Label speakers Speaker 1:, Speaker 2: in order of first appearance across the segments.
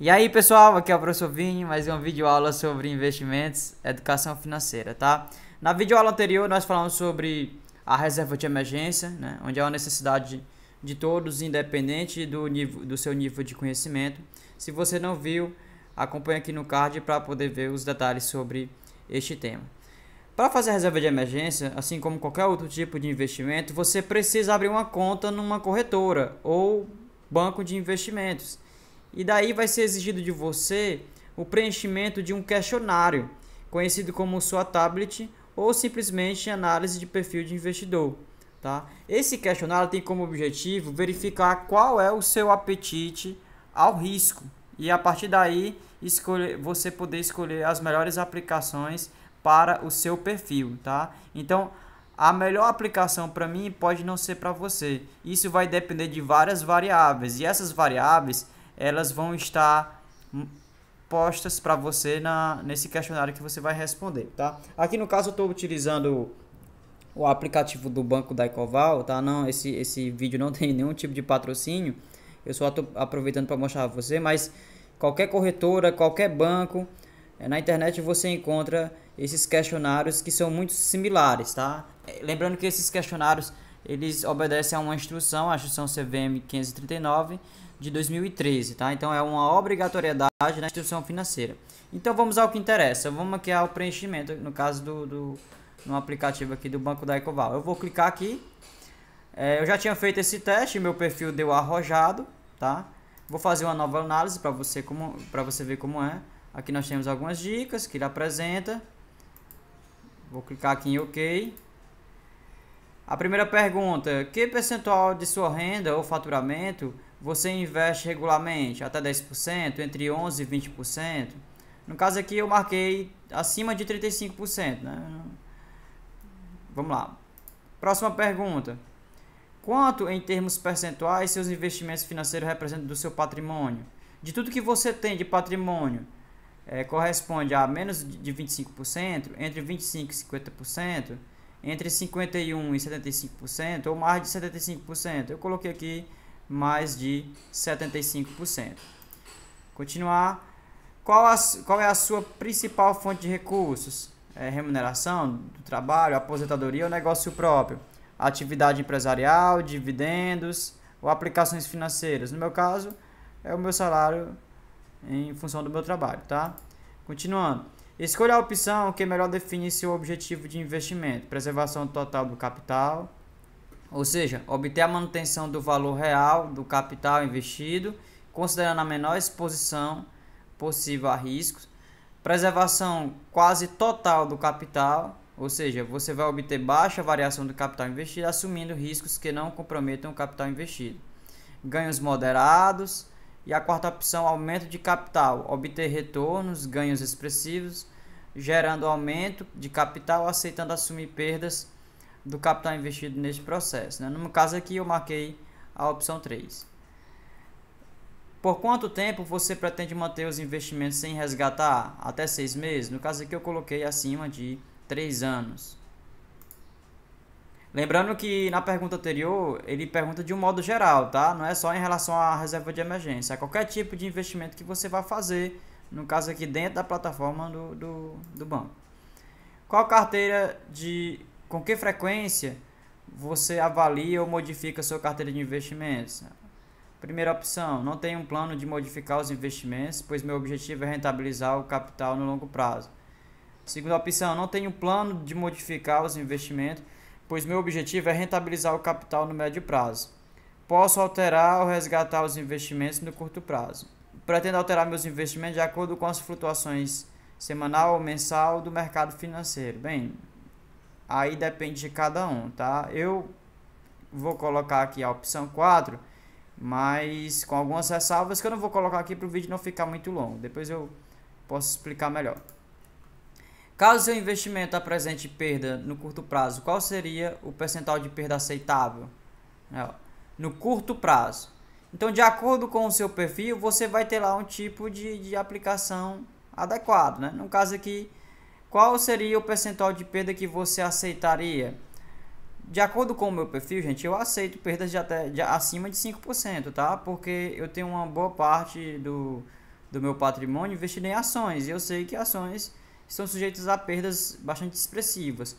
Speaker 1: E aí pessoal, aqui é o professor Vini, mais uma videoaula sobre investimentos, educação financeira, tá? Na videoaula anterior nós falamos sobre a reserva de emergência, né? Onde é uma necessidade de todos, independente do seu nível de conhecimento. Se você não viu, acompanhe aqui no card para poder ver os detalhes sobre este tema. Para fazer a reserva de emergência, assim como qualquer outro tipo de investimento, você precisa abrir uma conta numa corretora ou banco de investimentos. E daí vai ser exigido de você o preenchimento de um questionário, conhecido como sua tablet ou simplesmente análise de perfil de investidor. Tá? Esse questionário tem como objetivo verificar qual é o seu apetite ao risco e a partir daí você poder escolher as melhores aplicações para o seu perfil. Tá? Então, a melhor aplicação para mim pode não ser para você. Isso vai depender de várias variáveis e essas variáveis elas vão estar postas para você nesse questionário que você vai responder, tá? Aqui no caso eu estou utilizando o aplicativo do Banco da Ecoval, tá? Não, esse vídeo não tem nenhum tipo de patrocínio, eu só estou aproveitando para mostrar a você, mas qualquer corretora, qualquer banco, na internet você encontra esses questionários que são muito similares, tá? Lembrando que esses questionários eles obedecem a uma instrução, a instrução CVM 539 de 2013, tá? Então é uma obrigatoriedade na instituição financeira. Então vamos ao que interessa. Vamos aqui ao preenchimento, no caso no aplicativo aqui do Banco da Ecoval. Eu vou clicar aqui. Eu já tinha feito esse teste, meu perfil deu arrojado, tá? Vou fazer uma nova análise para você ver como é. Aqui nós temos algumas dicas que ele apresenta. Vou clicar aqui em OK. A primeira pergunta: que percentual de sua renda ou faturamento você investe regularmente? Até 10%, entre 11% e 20%? No caso aqui eu marquei acima de 35%, né? Vamos lá. Próxima pergunta: quanto em termos percentuais seus investimentos financeiros representam do seu patrimônio? De tudo que você tem de patrimônio, corresponde a menos de 25%, entre 25% e 50%, entre 51% e 75% ou mais de 75%. Eu coloquei aqui mais de 75%. Continuar. Qual é a sua principal fonte de recursos? Remuneração do trabalho, aposentadoria ou negócio próprio? Atividade empresarial, dividendos ou aplicações financeiras? No meu caso, é o meu salário em função do meu trabalho, tá? Continuando. Escolha a opção que melhor define seu objetivo de investimento. Preservação total do capital, ou seja, obter a manutenção do valor real do capital investido, considerando a menor exposição possível a riscos. Preservação quase total do capital, ou seja, você vai obter baixa variação do capital investido, assumindo riscos que não comprometam o capital investido. Ganhos moderados. E a quarta opção, aumento de capital, obter retornos, ganhos expressivos, gerando aumento de capital, aceitando assumir perdas do capital investido neste processo, né? No caso aqui eu marquei a opção 3. Por quanto tempo você pretende manter os investimentos sem resgatar? Até 6 meses? No caso aqui eu coloquei acima de 3 anos. Lembrando que na pergunta anterior, ele pergunta de um modo geral, tá? Não é só em relação à reserva de emergência. É qualquer tipo de investimento que você vai fazer, no caso aqui dentro da plataforma do banco. Qual carteira com que frequência você avalia ou modifica a sua carteira de investimentos? Primeira opção: não tenho um plano de modificar os investimentos, pois meu objetivo é rentabilizar o capital no longo prazo. Segunda opção: não tenho plano de modificar os investimentos, pois meu objetivo é rentabilizar o capital no médio prazo. Posso alterar ou resgatar os investimentos no curto prazo. Pretendo alterar meus investimentos de acordo com as flutuações semanal ou mensal do mercado financeiro. Bem, aí depende de cada um, tá? Eu vou colocar aqui a opção 4, mas com algumas ressalvas que eu não vou colocar aqui para o vídeo não ficar muito longo. Depois eu posso explicar melhor. Caso seu investimento apresente perda no curto prazo, qual seria o percentual de perda aceitável? No curto prazo. Então, de acordo com o seu perfil, você vai ter lá um tipo de aplicação adequado, né? No caso aqui, qual seria o percentual de perda que você aceitaria? De acordo com o meu perfil, gente, eu aceito perdas de acima de 5%, tá? Porque eu tenho uma boa parte do meu patrimônio investido em ações. E eu sei que ações estão sujeitas a perdas bastante expressivas.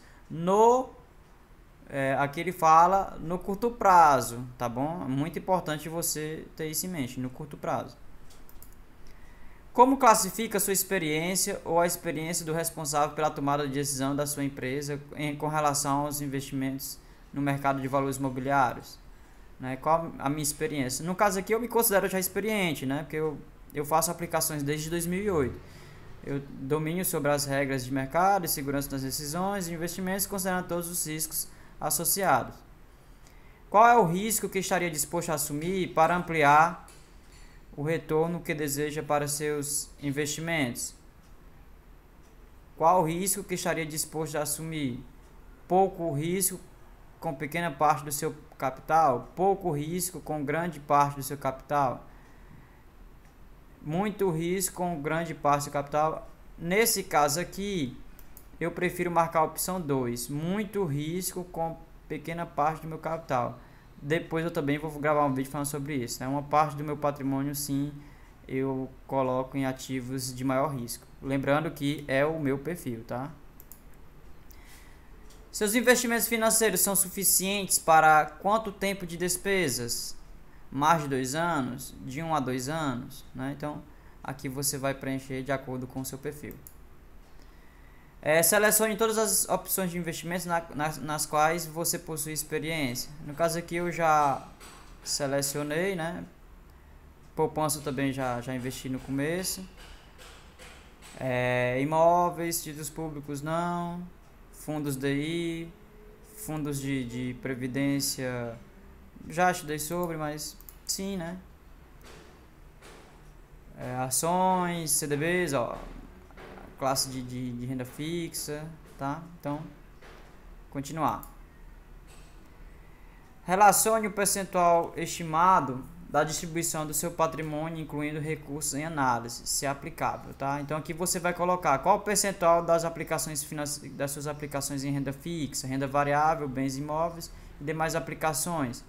Speaker 1: Aqui ele fala no curto prazo, tá bom? É muito importante você ter isso em mente, no curto prazo. Como classifica a sua experiência ou a experiência do responsável pela tomada de decisão da sua empresa com relação aos investimentos no mercado de valores imobiliários? Né? Qual a minha experiência? No caso aqui eu me considero já experiente, né? Porque eu faço aplicações desde 2008. Eu domino sobre as regras de mercado e segurança das decisões e investimentos, considerando todos os riscos associados. Qual é o risco que estaria disposto a assumir para ampliar o retorno que deseja para seus investimentos? Qual o risco que estaria disposto a assumir? Pouco risco com pequena parte do seu capital? Pouco risco com grande parte do seu capital? Muito risco com grande parte do seu capital? Nesse caso aqui, eu prefiro marcar a opção 2. Muito risco com pequena parte do meu capital. Depois eu também vou gravar um vídeo falando sobre isso, né? Uma parte do meu patrimônio, sim, eu coloco em ativos de maior risco. Lembrando que é o meu perfil, tá? Seus investimentos financeiros são suficientes para quanto tempo de despesas? Mais de 2 anos? De 1 a 2 anos? Né? Então, aqui você vai preencher de acordo com o seu perfil. Selecione todas as opções de investimentos nas quais você possui experiência. No caso aqui eu já selecionei, né? Poupança também já investi no começo. Imóveis, títulos públicos não. Fundos DI, fundos de previdência, já estudei sobre, mas sim, né? Ações, CDBs, ó. Classe de renda fixa, tá? Então, continuar. Relacione o percentual estimado da distribuição do seu patrimônio, incluindo recursos em análise, se aplicável, tá? Então, aqui você vai colocar qual o percentual das suas aplicações em renda fixa, renda variável, bens imóveis e demais aplicações.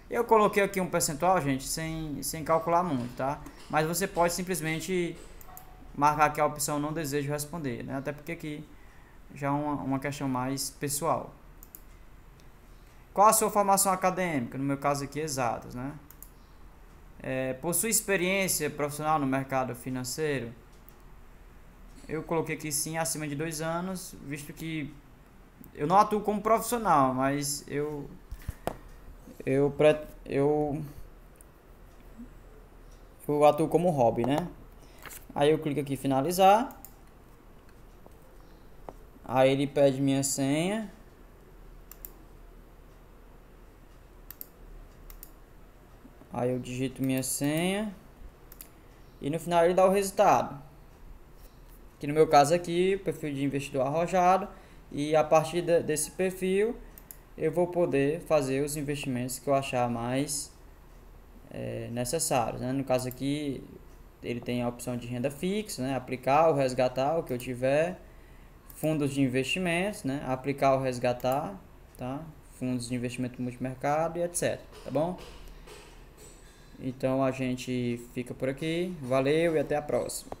Speaker 1: Eu coloquei aqui um percentual, gente, sem calcular muito, tá? Mas você pode simplesmente marcar que a opção não desejo responder, né? Até porque aqui já é uma questão mais pessoal. Qual a sua formação acadêmica? No meu caso aqui, exatas, né? Possui experiência profissional no mercado financeiro? Eu coloquei aqui sim, acima de 2 anos, visto que eu não atuo como profissional, mas eu atuo como hobby, né? Aí eu clico aqui em finalizar. Aí ele pede minha senha. Aí eu digito minha senha. E no final ele dá o resultado. Que no meu caso aqui, perfil de investidor arrojado. E a partir desse perfil, eu vou poder fazer os investimentos que eu achar mais necessários, né? No caso aqui, ele tem a opção de renda fixa, né? Aplicar ou resgatar o que eu tiver. Fundos de investimentos, né? Aplicar ou resgatar, tá? Fundos de investimento multimercado e etc, tá bom? Então a gente fica por aqui. Valeu e até a próxima.